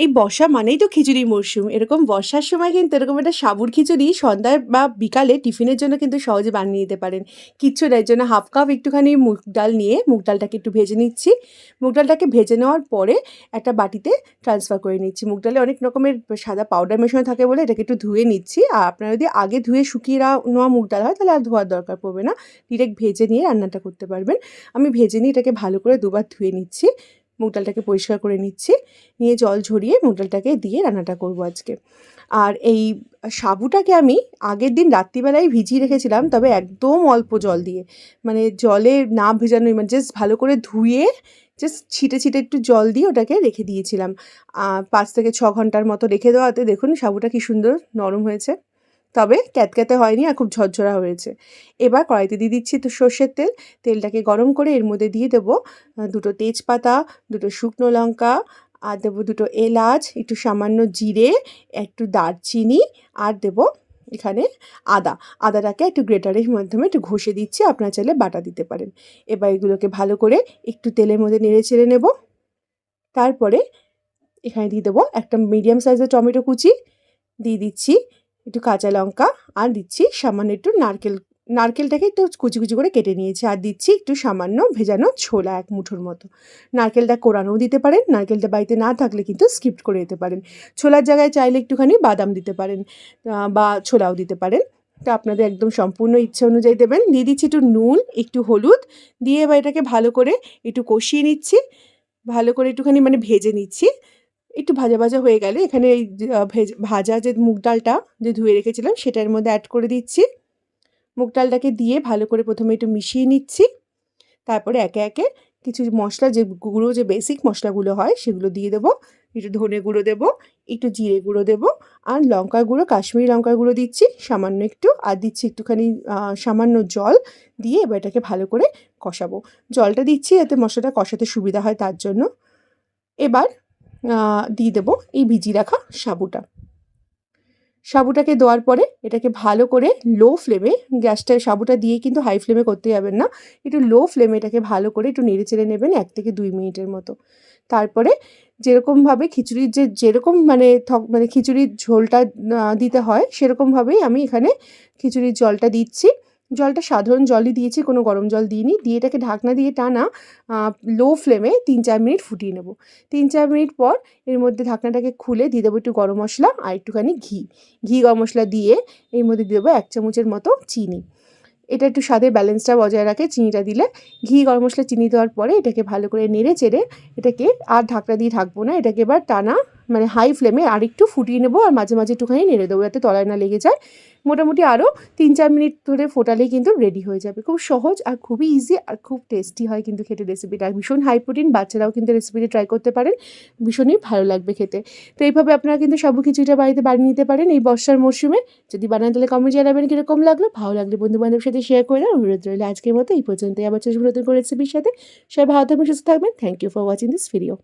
এই বর্ষা মানেই তো খিচুড়ির মরশুম। এরকম বর্ষার সময় কিন্তু এরকম একটা সাবুর খিচুড়ি সন্ধ্যায় বা বিকালে টিফিনের জন্য কিন্তু সহজে বানিয়ে নিতে পারেন। কিচ্ছু না, এর জন্য হাফ কাপ একটুখানি মুগ ডাল নিয়ে মুগ ডালটাকে একটু ভেজে নিচ্ছি। মুগ ডালটাকে ভেজে নেওয়ার পরে একটা বাটিতে ট্রান্সফার করে নিচ্ছি। মুগ ডালে অনেক রকমের সাদা পাউডার মেশানো থাকে বলে এটাকে একটু ধুয়ে নিচ্ছি। আর আপনারা যদি আগে ধুয়ে শুকিয়ে নেওয়া মুগ ডাল হয় তাহলে আর ধোয়ার দরকার পড়বে না। ডিরেক্ট ভেজে নিয়ে রান্নাটা করতে পারবেন। আমি ভেজে নিয়ে এটাকে ভালো করে দুবার ধুয়ে নিচ্ছি। মুগ ডালটাকে পরিষ্কার করে নিচ্ছি, নিয়ে জল ঝরিয়ে মুগ ডালটাকে দিয়ে রান্নাটা করব আজকে। আর এই সাবুটাকে আমি আগের দিন রাত্রিবেলায় ভিজিয়ে রেখেছিলাম, তবে একদম অল্প জল দিয়ে, মানে জলে না ভেজানোই, মানে জাস্ট ভালো করে ধুয়ে জাস্ট ছিটে ছিটে একটু জল দিয়ে ওটাকে রেখে দিয়েছিলাম। 5 থেকে 6 ঘন্টার মতো রেখে দেওয়াতে দেখুন সাবুটা কি সুন্দর নরম হয়েছে, তবে ক্যাতক্যাতে হয়নি আর খুব ঝরঝরা হয়েছে। এবার কড়াইতে দিয়ে দিচ্ছি তো সর্ষের তেল। তেলটাকে গরম করে এর মধ্যে দিয়ে দেবো 2টো তেজপাতা, 2টো শুকনো লঙ্কা, আর দেবো 2টো এলাচ, একটু সামান্য জিরে, একটু দারচিনি, আর দেবো এখানে আদাটাকে একটু গ্রেটারের মাধ্যমে একটু ঘষে দিচ্ছি, আপনারা চাইলে বাটা দিতে পারেন। এবার এগুলোকে ভালো করে একটু তেলের মধ্যে নেড়ে চেড়ে নেব। তারপরে এখানে দিয়ে দেবো একটা মিডিয়াম সাইজের টমেটো কুচি, দিয়ে দিচ্ছি একটু কাঁচা লঙ্কা, আর দিচ্ছি সামান্য একটু নারকেলটাকে একটু কুচি কুচি করে কেটে নিয়েছি, আর দিচ্ছি একটু সামান্য ভেজানো ছোলা 1 মুঠোর মতো। নারকেলটা কোরানোও দিতে পারেন, নারকেলটা বাড়িতে না থাকলে কিন্তু স্কিপ করে দিতে পারেন। ছোলার জায়গায় চাইলে একটুখানি বাদাম দিতে পারেন, বা ছোলাও দিতে পারেন। তো আপনাদের একদম সম্পূর্ণ ইচ্ছা অনুযায়ী দেবেন। দিয়ে দিচ্ছি একটু নুন, একটু হলুদ দিয়ে এবার এটাকে ভালো করে একটু কষিয়ে নিচ্ছি, ভালো করে একটুখানি মানে ভেজে নিচ্ছি। একটু ভাজা ভাজা হয়ে গেলে এখানে এই ভাজা যে মুগ ডালটা যে ধুয়ে রেখেছিলাম সেটা এর মধ্যে অ্যাড করে দিচ্ছি। মুগ ডালটাকে দিয়ে ভালো করে প্রথমে একটু মিশিয়ে নিচ্ছি। তারপরে একে একে কিছু মশলা, যে গুঁড়ো, যে বেসিক মশলাগুলো হয় সেগুলো দিয়ে দেবো। একটু ধনে গুঁড়ো দেবো, একটু জিরে গুঁড়ো দেবো, আর লঙ্কার গুঁড়ো, কাশ্মীরি লঙ্কার গুঁড়ো দিচ্ছি সামান্য একটু, আর দিচ্ছি একটুখানি সামান্য জল দিয়ে এবার এটাকে ভালো করে কষাবো। জলটা দিচ্ছি যাতে মশলাটা কষাতে সুবিধা হয় তার জন্য। এবার দিয়ে দেবো এই ভিজিয়ে রাখা সাবুটাকে দেওয়ার পরে এটাকে ভালো করে লো ফ্লেমে, গ্যাসটা সাবুটা দিয়ে কিন্তু হাই ফ্লেমে করতে যাবেন না, একটু লো ফ্লেমে এটাকে ভালো করে একটু নেড়ে চেড়ে নেবেন 1 থেকে 2 মিনিটের মতো। তারপরে যেরকমভাবে খিচুড়ির যেরকম মানে খিচুড়ির ঝোলটা দিতে হয় সেরকমভাবেই আমি এখানে খিচুড়ির জলটা দিচ্ছি। জলটা সাধারণ জলই দিয়েছি, কোনো গরম জল দিইনি। দিয়ে এটাকে ঢাকনা দিয়ে টানা লো ফ্লেমে 3-4 মিনিট ফুটিয়ে নেব। 3-4 মিনিট পর এর মধ্যে ঢাকনাটাকে খুলে দিয়ে দেবো একটু গরম মশলা আর একটুখানি ঘি গরম মশলা দিয়ে এর মধ্যে দিয়ে দেবো 1 চামচের মতো চিনি। এটা একটু স্বাদের ব্যালেন্সটা বজায় রাখে চিনিটা দিলে। ঘি গরম মশলা চিনি দেওয়ার পরে এটাকে ভালো করে নেড়ে চেড়ে এটাকে আর ঢাকনা দিয়ে ঢাকবো না, এটাকে এবার টানা মানে হাই ফ্লেমে আর একটু ফুটিয়ে নেবো, আর মাঝে মাঝে একটুখানি নেড়ে দেবো যাতে তলায় না লেগে যায়। মোটামুটি আরও 3-4 মিনিট ধরে ফোটালেই কিন্তু রেডি হয়ে যাবে। খুব সহজ আর খুবই ইজি আর খুব টেস্টি হয় কিন্তু খেতে রেসিপিটা। আর ভীষণ হাই প্রোটিন, বাচ্চারাও কিন্তু রেসিপিটা ট্রাই করতে পারেন, ভীষণই ভালো লাগবে খেতে। তো এইভাবে আপনারা কিন্তু সাবু খিচুড়িটা বাড়িতে বানিয়ে নিতে পারেন এই বর্ষার মরশুমে। যদি বানান তাহলে কমেন্ট জানাবেন কীরকম লাগলো। ভালো লাগলে বন্ধু-বান্ধবের সাথে শেয়ার করে দেন। অনুরোধ রইল আজকের মতো এই পর্যন্তই। আবার চলছি নতুন করে রেসিপির সাথে। সবাই ভালো থাকবেন, সুস্থ থাকবেন। Thank you for watching this video.